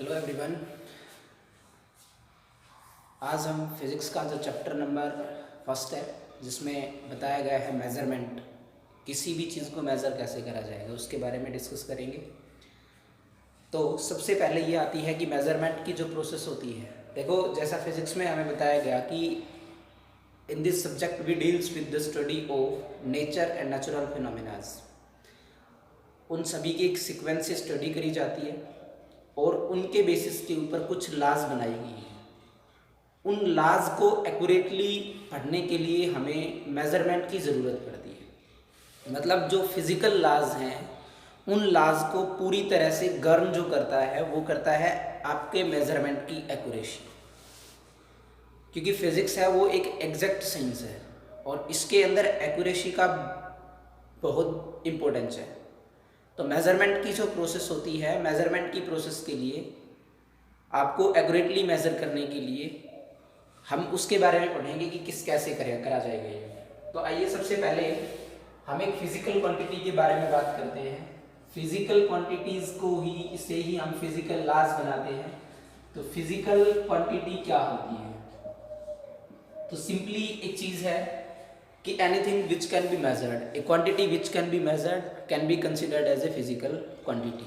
Hello everyone. आज हम physics का जो चैप्टर नंबर फर्स्ट है जिसमें बताया गया है मेज़रमेंट, किसी भी चीज़ को मेज़र कैसे करा जाएगा उसके बारे में डिस्कस करेंगे। तो सबसे पहले ये आती है कि मेज़रमेंट की जो प्रोसेस होती है, देखो जैसा फिज़िक्स में हमें बताया गया कि in this subject we deals with the study of nature and natural phenomenas. उन सभी की एक सीक्वेंस से स्टडी करी जाती है और उनके बेसिस के ऊपर कुछ लॉज बनाई गई हैं। उन लॉज को एक्यूरेटली पढ़ने के लिए हमें मेज़रमेंट की ज़रूरत पड़ती है। मतलब जो फिज़िकल लॉज हैं उन लॉज को पूरी तरह से गवर्न जो करता है वो करता है आपके मेज़रमेंट की एक्यूरेसी, क्योंकि फिज़िक्स है वो एक एग्जैक्ट साइंस है और इसके अंदर एक्यूरेसी का बहुत इम्पोर्टेंस है। तो मेज़रमेंट की जो प्रोसेस होती है, मेज़रमेंट की प्रोसेस के लिए आपको एक्यूरेटली मेज़र करने के लिए हम उसके बारे में पढ़ेंगे कि कैसे करा जाएगा ये। तो आइए सबसे पहले हम एक फिज़िकल क्वांटिटी के बारे में बात करते हैं। फिज़िकल क्वांटिटीज़ को ही इससे ही हम फिज़िकल लॉज बनाते हैं। तो फिज़िकल क्वांटिटी क्या होती है? तो सिंपली एक चीज़ है कि anything which can be measured, a quantity which can be measured can be considered as a physical quantity.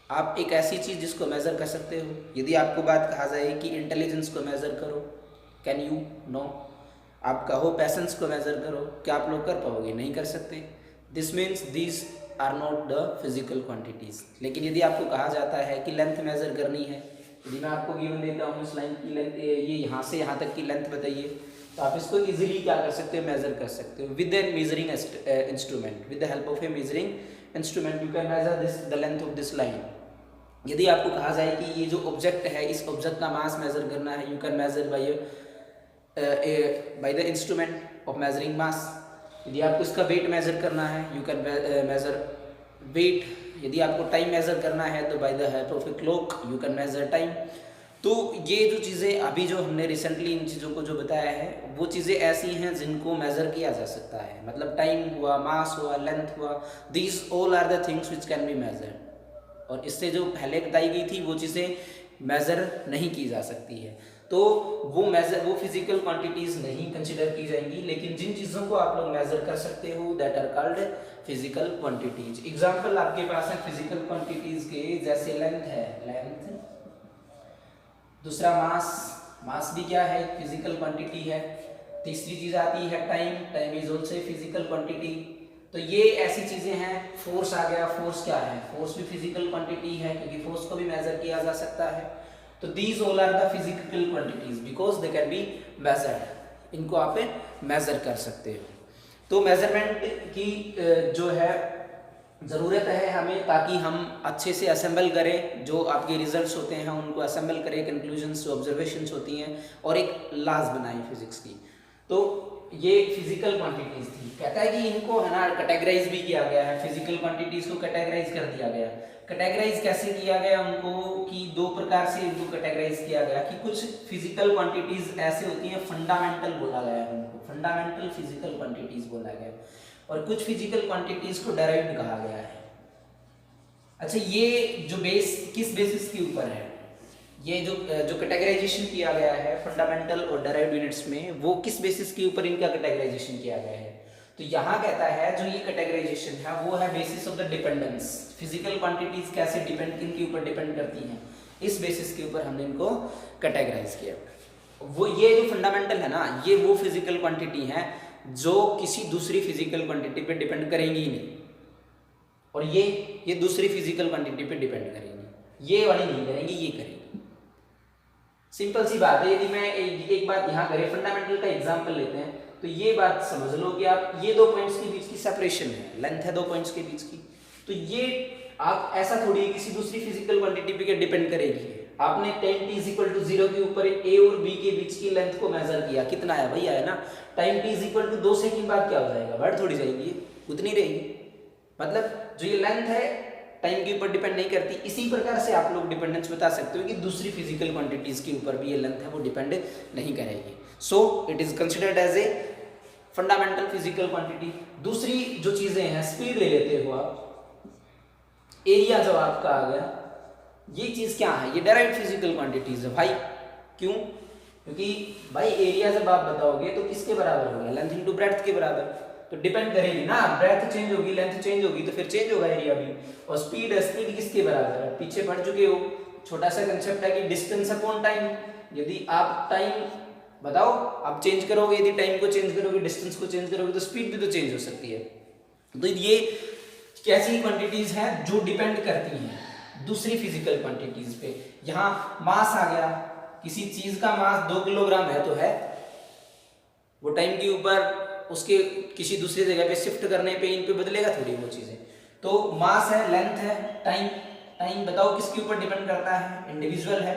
आप एक ऐसी चीज़ जिसको मेज़र कर सकते हो। यदि आपको बात कहा जाए कि इंटेलिजेंस को मेज़र करो, कैन यू? नो। आप कहो पैसेंस को मेज़र करो, क्या आप लोग कर पाओगे? नहीं कर सकते। This means this are not the physical quantities. लेकिन यदि आपको कहा जाता है कि लेंथ मेज़र करनी है, यदि मैं आपको गिवन देता हूँ इस लाइन की लेंथ, ये यहाँ से यहाँ तक की लेंथ बताइए, तो आप इसको इजीली क्या कर सकते हो? मेज़र कर सकते हो with A measuring instrument. With the help of A measuring instrument you can measure the length of this line. यदि आपको कहा जाए कि ये जो ऑब्जेक्ट है, इस ऑब्जेक्ट का मास मेज़र करना है, you can measure by the instrument of measuring mass. यदि आपको इसका वेट मेज़र करना है, यू कैन मेज़र वेट। यदि आपको टाइम मेज़र करना है तो by the help of a clock you can measure time. तो ये जो चीज़ें अभी जो हमने रिसेंटली इन चीज़ों को जो बताया है, वो चीज़ें ऐसी हैं जिनको मेज़र किया जा सकता है। मतलब टाइम हुआ, मास हुआ, लेंथ हुआ, these all are the things which can be measured. और इससे जो पहले बताई गई थी वो चीज़ें मेज़र नहीं की जा सकती है, तो वो फिजिकल क्वांटिटीज़ नहीं कंसिडर की जाएंगी। लेकिन जिन चीज़ों को आप लोग मेज़र कर सकते हो that are called physical quantities. Example आपके पास है फिजिकल क्वांटिटीज़ के, जैसे लेंथ है, लेंथ। दूसरा मास भी क्या है? फिजिकल क्वांटिटी है। तीसरी चीज़ आती है time is also a physical quantity. तो ये ऐसी चीज़ें हैं। फोर्स आ गया, फोर्स क्या है? फोर्स भी फिजिकल क्वांटिटी है, क्योंकि फोर्स को भी मेज़र किया जा सकता है। तो these all are the physical quantities because they can be measured. इनको आप मेज़र कर सकते हो। तो मेज़रमेंट की जो है ज़रूरत है हमें, ताकि हम अच्छे से असेंबल करें जो आपके रिजल्ट्स होते हैं, उनको असेंबल करें, कंक्लूजन्स जो ऑब्जर्वेशंस होती हैं, और एक लॉज बनाएं फिजिक्स की। तो ये फिजिकल क्वांटिटीज़ थी। कहता है कि इनको है ना कैटेगराइज भी किया गया है। फिजिकल क्वांटिटीज़ को कैटेगराइज कर दिया गया। कैटेगराइज कैसे किया गया उनको? कि दो प्रकार से इनको कैटेगराइज किया गया कि कुछ फिजिकल क्वांटिटीज़ ऐसे होती हैं, फंडामेंटल बोला गया है उनको, फंडामेंटल फिजिकल क्वांटिटीज़ बोला गया, और कुछ फिजिकल क्वांटिटीज़ को डेराइव्ड कहा गया है। अच्छा, ये जो किस बेसिस के ऊपर है? ये जो कैटेगराइजेशन किया गया है फंडामेंटल और डेराइव्ड यूनिट्स में, वो किस बेसिस के ऊपर इनका कैटेगराइजेशन किया गया है? तो यहाँ कहता है जो ये कैटेगराइजेशन है वो है basis of the dependence. Physical quantities कैसे डिपेंड, किन के ऊपर डिपेंड करती हैं, इस बेसिस के ऊपर हमने इनको कैटेगराइज किया। वो ये जो फंडामेंटल है ना, ये वो फिजिकल क्वांटिटी है जो किसी दूसरी फिजिकल क्वांटिटी पे डिपेंड करेंगी ही नहीं, और ये दूसरी फिजिकल क्वांटिटी पे डिपेंड करेंगी। ये वाली नहीं करेंगी, ये करेंगी। सिंपल सी बात है। यदि मैं एक बात यहाँ करें, फंडामेंटल का एग्जांपल लेते हैं, तो ये बात समझ लो कि आप ये दो पॉइंट्स के बीच की सेपरेशन है, लेंथ है दो पॉइंट्स के बीच की, तो ये आप ऐसा थोड़ी किसी दूसरी फिजिकल क्वांटिटी पे डिपेंड करेगी। आपने 10 t = 0 के ऊपर a और b के बीच की लेंथ को मेजर किया, कितना आया भैया? है ना, टाइम t = 2 सेकंड बाद क्या हो जाएगा? बढ़ थोड़ी जाएगी, उतनी रहेगी। मतलब जो ये लेंथ है टाइम के ऊपर डिपेंड नहीं करती। इसी प्रकार से आप लोग डिपेंडेंस बता सकते हो कि दूसरी फिजिकल क्वांटिटीज के ऊपर भी ये लेंथ है वो डिपेंड नहीं करेगी। So it is considered as a fundamental physical quantity. दूसरी जो चीजें हैं, स्पीड ले लेते हो आप, एरिया जब आपका आ गया, ये चीज क्या है, ये डायरेक्ट फिजिकल क्वांटिटीज है भाई। क्यों? क्योंकि भाई एरिया जब आप बताओगे तो किसके बराबर होगा, लेंथ इनटू ब्रेड्थ के बराबर, तो डिपेंड करेगी ना, ब्रेड्थ चेंज होगी लेंथ चेंज होगी तो फिर चेंज होगा एरिया भी। और स्पीड स्पीड किसके बराबर है, पीछे पढ़ चुके हो, छोटा सा कंसेप्ट है कि डिस्टेंस अपॉन टाइम। यदि आप टाइम बताओ आप चेंज करोगे, यदि टाइम को चेंज करोगे, डिस्टेंस को चेंज करोगे तो स्पीड भी तो चेंज हो सकती है। तो ये कैसी क्वांटिटीज हैं जो डिपेंड करती हैं दूसरी फिजिकल क्वांटिटीज पे। यहाँ मास आ गया, किसी चीज का मास 2 किलोग्राम है तो है, वो टाइम के ऊपर उसके किसी दूसरी जगह पे शिफ्ट करने पे इन पे बदलेगा थोड़ी वो चीजें। तो मास है, लेंथ है, टाइम, टाइम बताओ किसके ऊपर डिपेंड करता है, इंडिविजुअल है,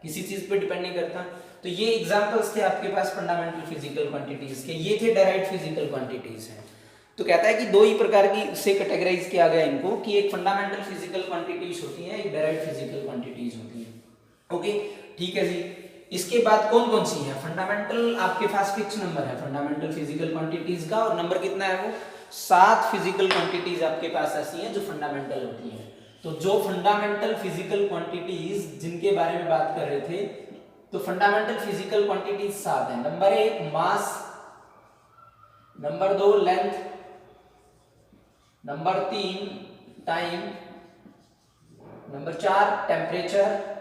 किसी चीज पे डिपेंड नहीं करता। तो ये एग्जांपल्स थे आपके पास फंडामेंटल फिजिकल क्वांटिटीज के, ये थे डायरेक्ट फिजिकल क्वांटिटीज हैं। तो कहता है कि दो ही प्रकार की से कैटेगराइज किया गया इनको, कि एक फंडामेंटल फिजिकल क्वांटिटीज होती है, एक डायरेक्ट फिजिकल क्वांटिटीज होती है। ओके ठीक है जी। इसके बाद कौन कौन सी है फंडामेंटल, आपके पास फिक्स नंबर है फंडामेंटल फिजिकल क्वांटिटीज का, और नंबर कितना है वो 7 फिजिकल क्वांटिटीज आपके पास ऐसी हैं जो फंडामेंटल होती हैं। तो जो फंडामेंटल फिजिकल क्वांटिटीज जिनके बारे में बात कर रहे थे, तो फंडामेंटल फिजिकल क्वांटिटीज 7 है। Number 1 mass, number 2 length, number 3 time, number 4 temperature,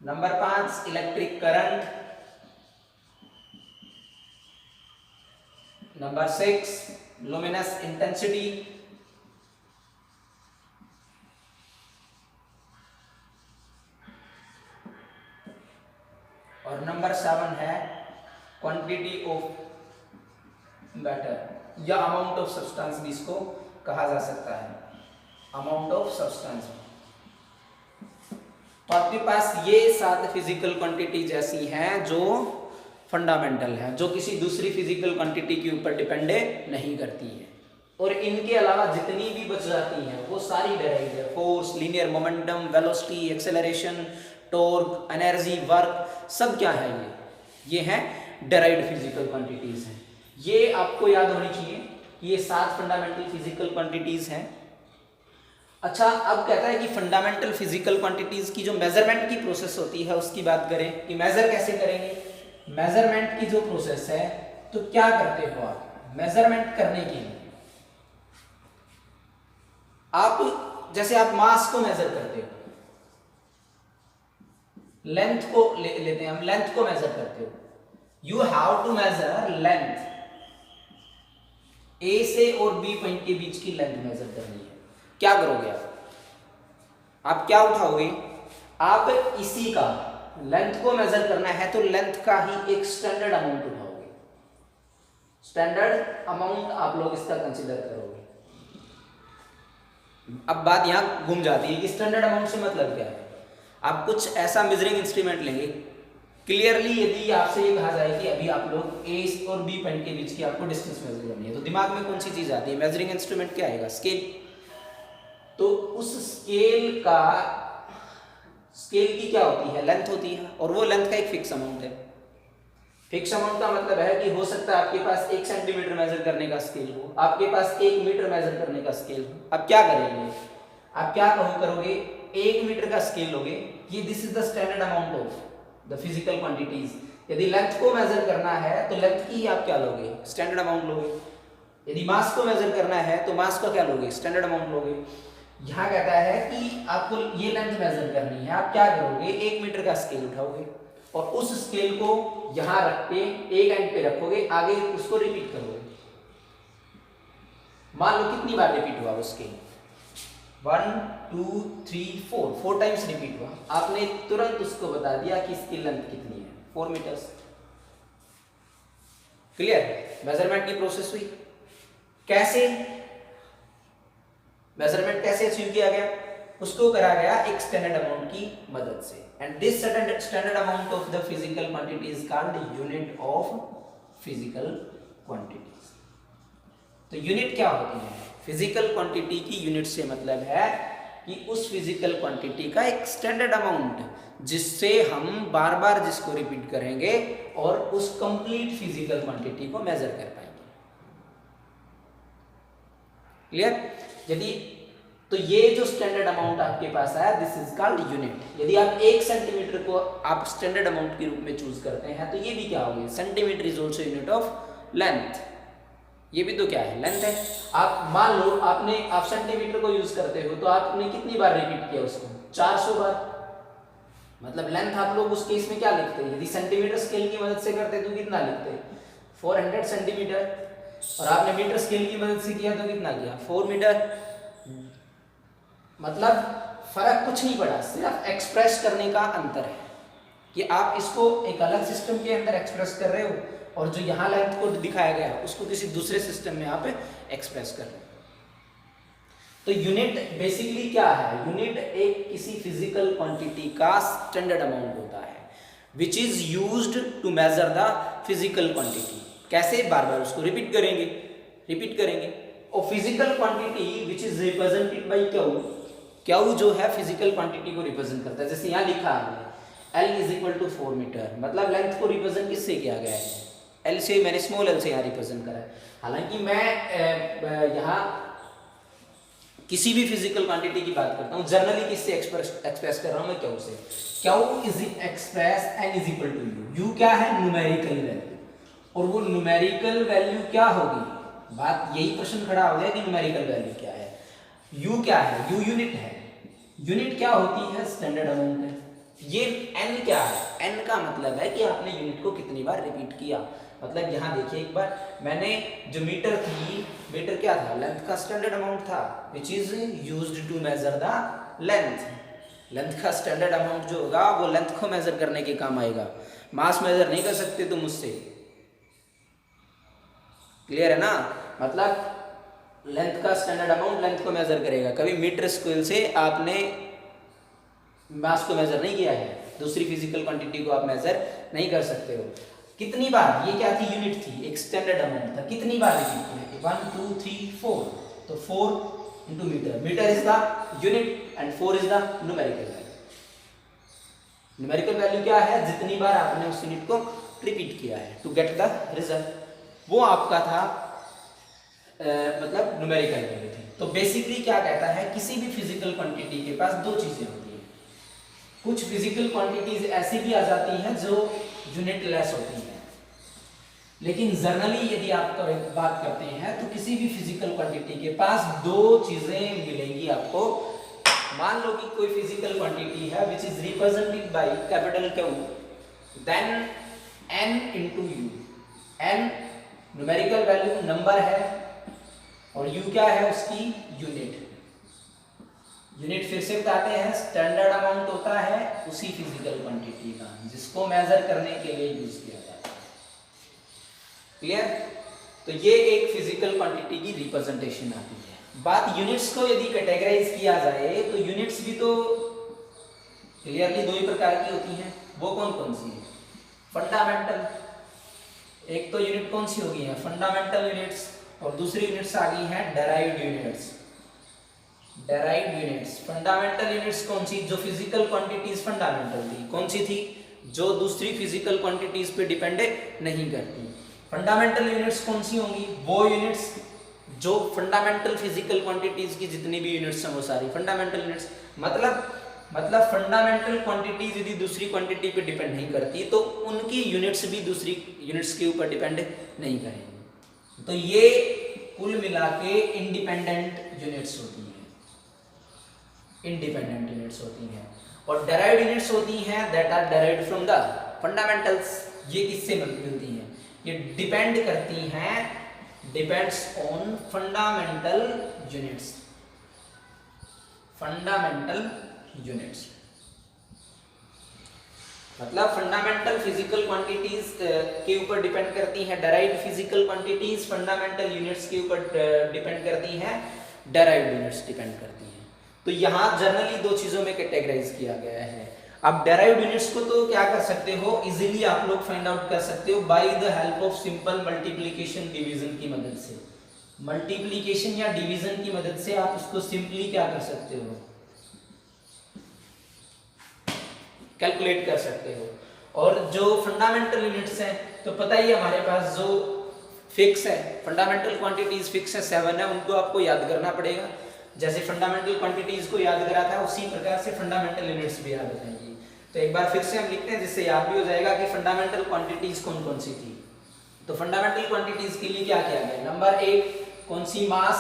number 5 electric current, number 6 luminous intensity, और नंबर 7 है क्वांटिटी ऑफ मैटर या अमाउंट ऑफ सब्सटेंस भी इसको कहा जा सकता है, अमाउंट ऑफ सब्सटेंस। तो आपके पास ये 7 फिजिकल क्वांटिटीज ऐसी हैं जो फंडामेंटल हैं, जो किसी दूसरी फिजिकल क्वांटिटी के ऊपर डिपेंड नहीं करती है। और इनके अलावा जितनी भी बच जाती हैं वो सारी डायरेक्ट है, force, linear momentum, velocity, acceleration, torque, energy, work, सब क्या है ये हैं डायरेक्ट फिजिकल क्वांटिटीज हैं। ये आपको याद होनी चाहिए कि ये 7 फंडामेंटल फिजिकल क्वांटिटीज हैं। अच्छा अब कहता है कि फंडामेंटल फिजिकल क्वांटिटीज की जो मेजरमेंट की प्रोसेस होती है उसकी बात करें कि मेजर कैसे करेंगे। मेजरमेंट की जो प्रोसेस है, तो क्या करते हो आप मेजरमेंट करने के लिए, आप जैसे आप मास को मेजर करते हो, लेंथ को लेते हैं हम, लेंथ को मेजर करते हो, you have to measure length, A से और बी पॉइंट के बीच की लेंथ मेजर करनी है। क्या करोगे आप क्या उठाओगे, आप इसी का लेंथ को मेजर करना है तो लेंथ का ही एक स्टैंडर्ड अमाउंट उठाओगे, स्टैंडर्ड अमाउंट आप लोग इसका कंसीडर करोगे। अब बात यहां घूम जाती है कि स्टैंडर्ड अमाउंट से मतलब क्या है। आप कुछ ऐसा मेजरिंग इंस्ट्रूमेंट लेंगे, क्लियरली यदि आपसे ये कहा जाए कि अभी आप लोग ए और बी पॉइंट के बीच की आपको डिस्टेंस मेजर करनी है, तो दिमाग में कौन सी चीज आती है, मेजरिंग इंस्ट्रूमेंट क्या आएगा, स्केल। तो उस स्केल की क्या होती है, लेंथ होती है, और वो लेंथ का एक फिक्स अमाउंट है। फिक्स अमाउंट का मतलब है कि हो सकता है आपके पास 1 सेंटीमीटर मेजर करने का स्केल हो, आपके पास 1 मीटर मेजर करने का स्केल हो। अब क्या करेंगे, आप क्या करोगे, 1 मीटर का स्केल लोगे, ये this is the standard amount of the physical quantities. यदि लेंथ को मेजर करना है तो लेंथ की आप क्या लोगे, स्टैंडर्ड अमाउंट लोगे। यदि मास को मेजर करना है तो मास का क्या लोगे, स्टैंडर्ड अमाउंट लोगे। यहाँ कहता है कि आपको ये लेंथ मेजर करनी है, आप क्या करोगे, 1 मीटर का स्केल उठाओगे और उस स्केल को यहाँ रख के एक एंड पे रखोगे, आगे उसको रिपीट करोगे। मान लो कितनी बार रिपीट हुआ वो स्केल, 1 2 3 4 टाइम्स रिपीट हुआ, आपने तुरंत उसको बता दिया कि इसकी लेंथ कितनी है, 4 मीटर्स। क्लियर, मेजरमेंट की प्रोसेस हुई। कैसे मेजरमेंट कैसे अचीव किया गया, उसको करा गया एक स्टैंडर्ड अमाउंट की मदद से, and this standard amount of the physical quantity is called unit of physical quantities. तो यूनिट क्या होती है, फिजिकल क्वांटिटी की यूनिट से मतलब है कि उस फिजिकल क्वांटिटी का एक स्टैंडर्ड अमाउंट जिससे हम बार बार जिसको रिपीट करेंगे और उस कंप्लीट फिजिकल क्वांटिटी को मेजर कर पाएंगे। क्लियर। यदि तो ये जो स्टैंडर्ड अमाउंट आपके पास आया, दिस इज कॉल्ड यूनिट। यदि आप 1 सेंटीमीटर को आप स्टैंडर्ड अमाउंट के रूप में चूज करते हैं तो ये भी क्या होगी, centimetre is also unit of length. ये भी तो क्या है, लेंथ है। आप मान लो आप सेंटीमीटर को यूज करते हो तो आपने कितनी बार रिपीट किया उसको, 400 बार। मतलब लेंथ आप लोग उस केस में क्या लिखते हैं, यदि सेंटीमीटर स्केल की मदद से करते तो कितना लिखते हैं, 400 सेंटीमीटर। और आपने मीटर स्केल की मदद से किया तो कितना किया, 4 मीटर। मतलब फर्क कुछ नहीं पड़ा, सिर्फ एक्सप्रेस करने का अंतर है कि आप इसको एक अलग सिस्टम के अंदर एक्सप्रेस कर रहे हो और जो यहाँ लेंथ को दिखाया गया है उसको किसी दूसरे सिस्टम में आप एक्सप्रेस कर रहे हो। तो यूनिट बेसिकली क्या है, यूनिट एक किसी फिजिकल क्वांटिटी का स्टैंडर्ड अमाउंट होता है which is used to measure the physical quantity. कैसे, बार बार उसको रिपीट करेंगे। और physical quantity which is represented by Q जो है फिजिकल क्वांटिटी को रिप्रेजेंट करता है। जैसे यहाँ लिखा है L is equal to 4 metre, मतलब लेंथ को रिप्रेजेंट किससे किया गया है, L से, मैंने स्मॉल l से यहाँ रिप्रेजेंट करा है। हालांकि मैं यहाँ किसी भी फिजिकल क्वांटिटी की बात करता हूँ, जनरली किससे एक्सप्रेस कर रहा हूँ मैं, क्यू से। Q is express n is equal to u क्या है, न्यूमेरिकल वैल्यू। और वो न्यूमेरिकल वैल्यू क्या होगी, बात यही प्रश्न खड़ा हो गया कि न्यूमेरिकल वैल्यू क्या है। u क्या है, u यूनिट है। यूनिट क्या होती है, स्टैंडर्ड अमाउंट है। ये n क्या है, n का मतलब है कि आपने यूनिट को कितनी बार रिपीट किया। मतलब यहाँ देखिए एक बार, मैंने जो मीटर थी, मीटर क्या था, लेंथ का स्टैंडर्ड अमाउंट था which is used to measure the length. Length का स्टैंडर्ड अमाउंट जो होगा वो लेंथ को मेजर करने के काम आएगा। मास मेजर नहीं कर सकते तुम मुझसे, क्लियर है ना। मतलब लेंथ का स्टैंडर्ड अमाउंट लेंथ को मेजर करेगा। कभी मीटर स्केल से आपने मास को मेजर नहीं किया है, दूसरी फिजिकल क्वांटिटी को आप मेजर नहीं कर सकते हो। कितनी बार, ये क्या थी, यूनिट थी, एक स्टैंडर्ड अमाउंट था, कितनी बार रिपीट किया, 1 2 3 4, तो 4 into metre, metre is the unit and 4 is the numerical value. Numerical value क्या है, जितनी बार आपने उस यूनिट को रिपीट किया है टू गेट द रिजल्ट, वो आपका था मतलब न्यूमेरिकल वैल्यू थी। तो बेसिकली क्या कहता है, किसी भी फिजिकल क्वांटिटी के पास दो चीजें होती हैं। कुछ फिजिकल क्वांटिटीज ऐसी भी आ जाती हैं जो यूनिट लेस होती हैं, लेकिन जनरली यदि आप बात करते हैं तो किसी भी फिजिकल क्वांटिटी के पास दो चीजें मिलेंगी आपको। मान लो कि कोई फिजिकल क्वांटिटी है which is represented by capital Q, then n into U. n numerical value number है और u क्या है, उसकी यूनिट। यूनिट फिर से बताते हैं, स्टैंडर्ड अमाउंट होता है उसी फिजिकल क्वांटिटी का जिसको मेजर करने के लिए यूज किया जाता है। क्लियर। तो ये एक फिजिकल क्वांटिटी की रिप्रेजेंटेशन आती है। बात यूनिट्स को यदि कैटेगराइज किया जाए तो यूनिट्स भी तो क्लियरली दो ही प्रकार की होती हैं। वो कौन कौन सी है, फंडामेंटल, एक तो यूनिट कौन सी होगी है, फंडामेंटल यूनिट्स, और दूसरी यूनिट्स आ गई हैं derived units. Derived units, fundamental units कौन सी, जो फिजिकल क्वांटिटीज फंडामेंटल थी, कौन सी थी, जो दूसरी फिजिकल क्वांटिटीज पे डिपेंड नहीं करती। फंडामेंटल यूनिट्स कौन सी होंगी, वो यूनिट्स जो फंडामेंटल फिजिकल क्वांटिटीज की जितनी भी यूनिट्स हैं वो सारी फंडामेंटल यूनिट्स। मतलब फंडामेंटल क्वांटिटीज यदि दूसरी क्वांटिटी पे डिपेंड नहीं करती तो उनकी यूनिट्स भी दूसरी यूनिट्स के ऊपर डिपेंड नहीं करेंगी। तो ये कुल मिला के इंडिपेंडेंट यूनिट्स होती हैं, इंडिपेंडेंट यूनिट्स होती हैं। और डेराइव्ड यूनिट्स होती हैं that are derived from the fundamentals. ये किससे मिलती हैं, ये डिपेंड करती हैं, depends on fundamental units. Fundamental units मतलब फंडामेंटल फिजिकल क्वांटिटीज के ऊपर डिपेंड करती हैं derived physical quantities, fundamental units के ऊपर डिपेंड करती हैं, डेराइव्ड यूनिट्स डिपेंड करती हैं। तो यहाँ जनरली दो चीजों में कैटेगराइज किया गया है। अब डेराइव्ड यूनिट्स को तो क्या कर सकते हो, इजीली आप लोग फाइंड आउट कर सकते हो by the help of simple multiplication division की मदद से। मल्टीप्लिकेशन या डिवीजन की मदद से आप उसको सिंपली क्या कर सकते हो, कैलकुलेट कर सकते हो। और जो फंडामेंटल यूनिट्स हैं तो पता ही है हमारे पास जो फिक्स है, फंडामेंटल क्वांटिटीज फिक्स है 7 है, उनको आपको याद करना पड़ेगा। जैसे फंडामेंटल क्वांटिटीज को याद करा था उसी प्रकार से फंडामेंटल यूनिट्स भी याद रहेंगी। तो एक बार फिर से हम लिखते हैं जिससे याद भी हो जाएगा कि फंडामेंटल क्वांटिटीज कौन कौन सी थी। तो फंडामेंटल क्वांटिटीज के लिए क्या किया गया, नंबर 1 कौन सी, मास,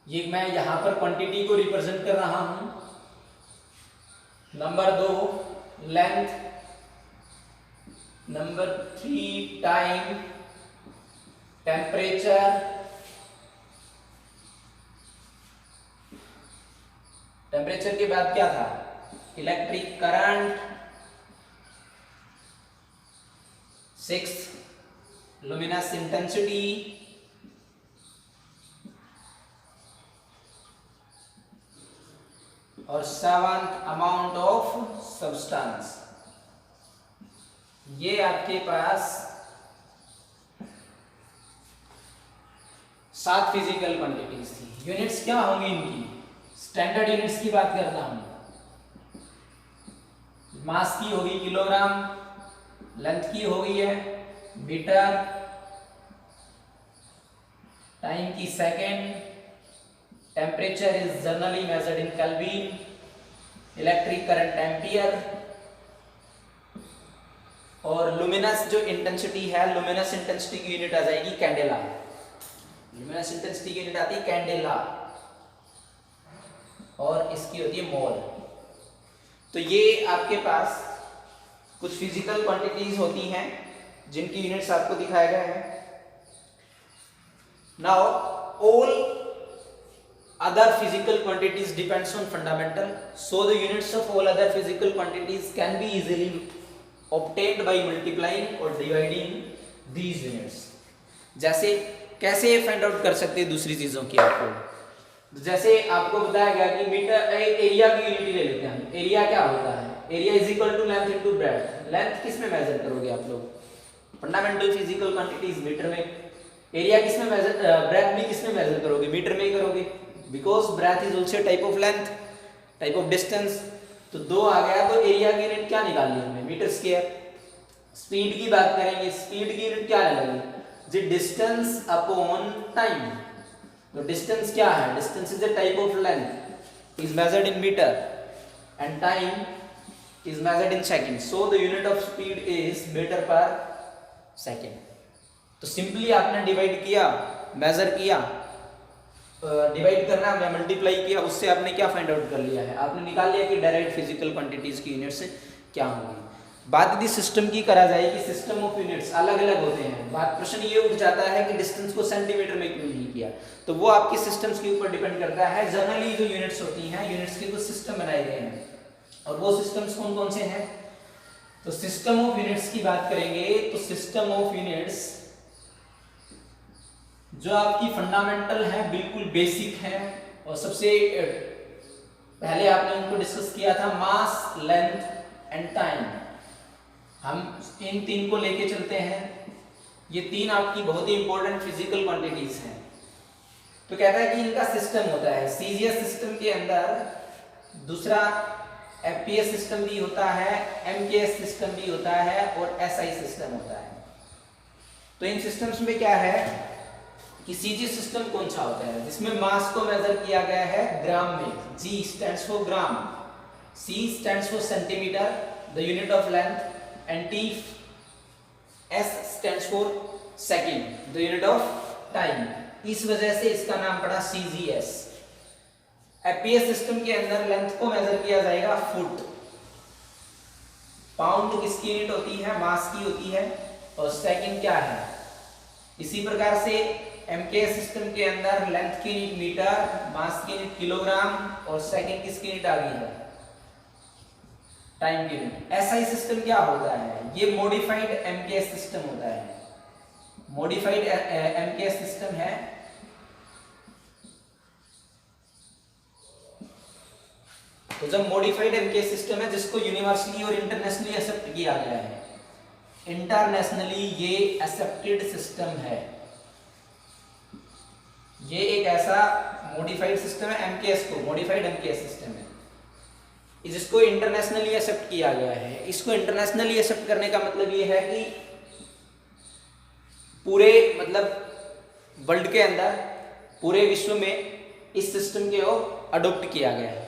ये मैं यहां पर क्वांटिटी को रिप्रेजेंट कर रहा हूं। Number 2 length, number 3 time, temperature, temperature के बाद क्या था, इलेक्ट्रिक करंट, 6 लुमिनस इंटेंसिटी, और 7th अमाउंट ऑफ सब्सटेंस। ये आपके पास 7 फिजिकल क्वांटिटीज थी। यूनिट्स क्या होंगी इनकी, स्टैंडर्ड यूनिट्स की बात करता हूं। मास की होगी किलोग्राम, लेंथ की होगी है मीटर, टाइम की second, temperature is generally measured in kelvin, electric current ampere, और लुमिनस जो इंटेंसिटी है, लुमिनस इंटेंसिटी की यूनिट आ जाएगी कैंडेला। लुमिनस इंटेंसिटी की यूनिट आती है कैंडेला और इसकी होती है मोल। तो ये आपके पास कुछ फिजिकल क्वांटिटीज होती हैं जिनकी यूनिट्स आपको दिखाया गया है। Now all other physical quantities depends on fundamental, so the units of all other physical quantities can be easily obtained by multiplying or dividing these units। जैसे कैसे फाइंड आउट कर सकते हैं दूसरी चीजों की आपको, जैसे आपको बताया गया कि मीटर एरिया की यूनिट ले लेते हैं। एरिया क्या होता है, area is equal to length into breadth. Length किस में मेजर करोगे आप लोग, फंडामेंटल फिजिकल क्वांटिटीज मीटर में। एरिया किस में मेजर, ब्रेड्थ भी किस में मेजर करोगे, मीटर में ही करोगे, because breadth is also type of length, type of distance. तो 2 आ गया, तो एरिया की यूनिट क्या निकालनी है, मीटर स्क्वायर। स्पीड की बात करेंगे, स्पीड की यूनिट क्या लगेगी, जी डिस्टेंस अपॉन टाइम। तो डिस्टेंस क्या है, distance is a type of length, is measured in metre, and time is measured in second, so the unit of speed is metre per second. तो simply आपने divide किया, measure किया, divide करना है, multiply किया, उससे आपने क्या फाइंड आउट कर लिया है, आपने निकाल लिया कि डायरेक्ट फिजिकल क्वांटिटीज की यूनिट्स क्या होंगी। बात यदि सिस्टम की करा जाए कि सिस्टम ऑफ यूनिट्स अलग अलग होते हैं, बात प्रश्न ये उठ जाता है कि डिस्टेंस को सेंटीमीटर में क्यों नहीं किया, तो वो आपके सिस्टम्स के ऊपर डिपेंड करता है। जनरली जो यूनिट्स होती हैं, यूनिट्स के कुछ सिस्टम बनाए गए हैं, और वो सिस्टम्स कौन कौन से हैं। तो सिस्टम ऑफ यूनिट्स की बात करेंगे तो सिस्टम ऑफ यूनिट्स जो आपकी फंडामेंटल है, बिल्कुल बेसिक है, और सबसे पहले आपने उनको डिस्कस किया था, मास, लेंथ एंड टाइम। हम इन 3 को लेके चलते हैं। ये 3 आपकी बहुत ही इंपॉर्टेंट फिजिकल क्वांटिटीज हैं। तो कहता है कि इनका सिस्टम होता है, सीजीएस सिस्टम के अंदर दूसरा एफपीएस सिस्टम भी होता है, एमकेएस सिस्टम भी होता है, और एसआई सिस्टम होता है। तो इन सिस्टम्स में क्या है कि सीजी सिस्टम कौन सा होता है, जिसमें मास को मेजर किया गया है ग्राम में। G stands for gram, C stands for centimetre, the unit of length, and T S stands for second, the unit of time. इस वजह से इसका नाम पड़ा सीजीएस। एफपीएस सिस्टम के अंदर लेंथ को मेजर किया जाएगा फुट, पाउंड किसकी यूनिट होती है, मास की होती है, और सेकंड क्या है। इसी प्रकार से एमकेएस सिस्टम के अंदर लेंथ की यूनिट मीटर, मास की यूनिट किलोग्राम, और सेकंड किसकी यूनिट आ गई है, टाइम की यूनिट। एसआई सिस्टम क्या होता है, ये मॉडिफाइड एमकेएस सिस्टम होता है। मॉडिफाइड एमकेएस सिस्टम है, तो जब मॉडिफाइड एमकेएस सिस्टम है जिसको यूनिवर्सली और इंटरनेशनली एक्सेप्ट किया गया है, इंटरनेशनली ये एक्सेप्टेड सिस्टम है। ये एक ऐसा मॉडिफाइड सिस्टम है, एमकेएस को मॉडिफाइड एमकेएस सिस्टम है, जिसको इंटरनेशनली एक्सेप्ट किया गया है। इसको इंटरनेशनली एक्सेप्ट करने का मतलब ये है कि पूरे मतलब वर्ल्ड के अंदर, पूरे विश्व में इस सिस्टम के अडोप्ट किया गया है।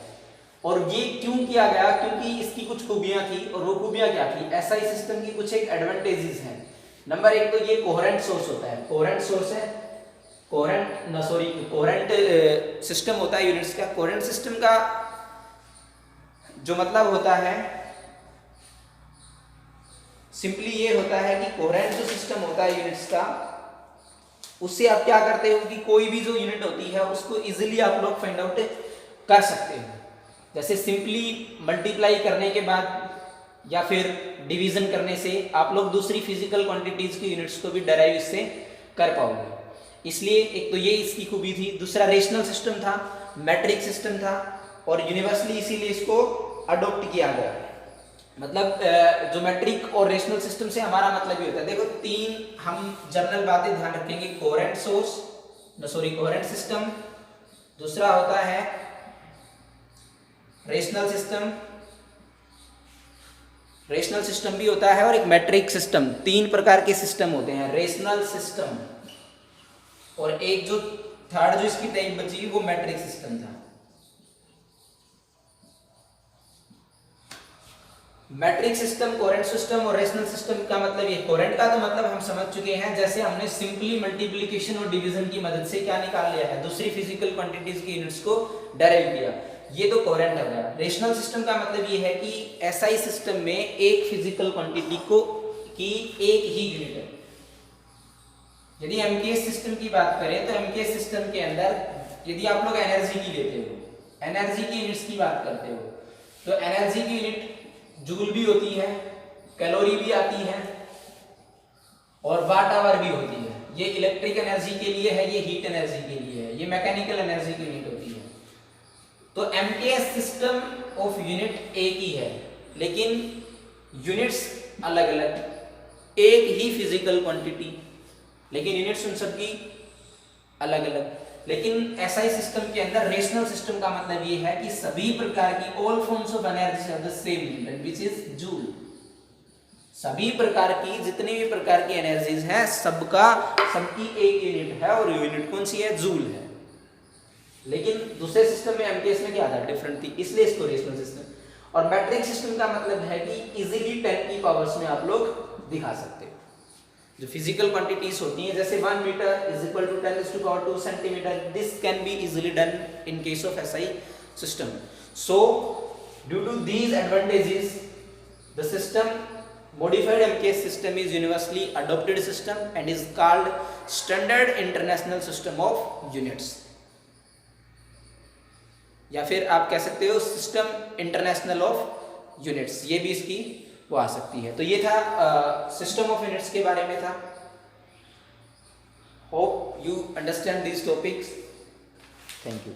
और ये क्यों किया गया? क्योंकि इसकी कुछ खूबियां थी, और वो खूबियां क्या थी? एसआई सिस्टम की कुछ एक एडवांटेजेस हैं। नंबर एक तो ये कोहेरेंट सोर्स होता है। कोहेरेंट सोर्स है, कोहेरेंट सिस्टम होता है यूनिट्स का। कोहेरेंट सिस्टम का जो मतलब होता है सिंपली ये होता है कि कोहेरेंट जो सिस्टम होता है यूनिट्स का, उससे आप क्या करते हो कि कोई भी जो यूनिट होती है उसको इजीली आप लोग फाइंड आउट कर सकते हो। जैसे सिंपली मल्टीप्लाई करने के बाद या फिर डिवीजन करने से आप लोग दूसरी फिजिकल क्वांटिटीज की यूनिट्स को भी डराइव इससे कर पाओगे। इसलिए एक तो ये इसकी खूबी थी। दूसरा रेशनल सिस्टम था, मैट्रिक सिस्टम था, और यूनिवर्सली इसीलिए इसको अडॉप्ट किया गया। मतलब जो मैट्रिक और रेशनल सिस्टम से हमारा मतलब ये होता है, देखो तीन हम जनरल बातें ध्यान रखेंगे। कोहेरेंट कोहेरेंट सिस्टम, दूसरा होता है रेशनल सिस्टम, रेशनल सिस्टम भी होता है, और एक मैट्रिक सिस्टम। तीन प्रकार के सिस्टम होते हैं, रेशनल सिस्टम, और एक जो थर्ड जो इसकी टाइप बची वो मैट्रिक सिस्टम था। मैट्रिक सिस्टम, कोहेरेंट सिस्टम और रेशनल सिस्टम का मतलब ये। कोहेरेंट का तो मतलब हम समझ चुके हैं, जैसे हमने सिंपली मल्टीप्लिकेशन और डिवीजन की मदद से क्या निकाल लिया है, दूसरी फिजिकल क्वांटिटीज की यूनिट्स को डेराइव किया। ये तो कोहेरेंट हो गया। रेशनल सिस्टम का मतलब ये है कि एसआई सिस्टम में एक फिजिकल क्वांटिटी को की एक ही यूनिट है। यदि एमकेएस सिस्टम की बात करें तो एमकेएस सिस्टम के अंदर यदि आप लोग एनर्जी की लेते हो, एनर्जी की यूनिट्स की बात करते हो, तो एनर्जी की यूनिट जूल भी होती है, कैलोरी भी आती है, और वाट आवर भी होती है। ये इलेक्ट्रिक एनर्जी के लिए है, ये हीट एनर्जी के लिए है, ये मैकेनिकल एनर्जी की यूनिट होती है। तो एमकेएस सिस्टम ऑफ यूनिट एक ही है, लेकिन यूनिट्स अलग अलग, एक ही फिजिकल क्वांटिटी लेकिन यूनिट्स उन सबकी अलग अलग। लेकिन एसआई सिस्टम के अंदर रेशनल सिस्टम का मतलब ये है कि सभी प्रकार की all forms of energy are the same unit which is joule. सभी प्रकार की जितनी भी प्रकार की एनर्जीज हैं सबकी एक यूनिट है, और यूनिट कौन सी है? जूल है। लेकिन दूसरे सिस्टम में एमकेएस में क्या था? डिफरेंट थी, इसलिए इसको रेशनल सिस्टम। और मैट्रिक सिस्टम का मतलब है कि इजीली 10 की पावर्स में आप लोग दिखा सकते हो। जो फिजिकल क्वांटिटीज होती हैं, जैसे 1 metre is equal to 10⁻² centimetre, this can be easily done in case of SI system. So due to these advantages the system modified MKS system is universally adopted system and is called standard international system of units, या फिर आप कह सकते हो system international of units, ये भी इसकी वो आ सकती है। तो ये था सिस्टम ऑफ यूनिट्स के बारे में था। Hope you understand these topics. Thank you.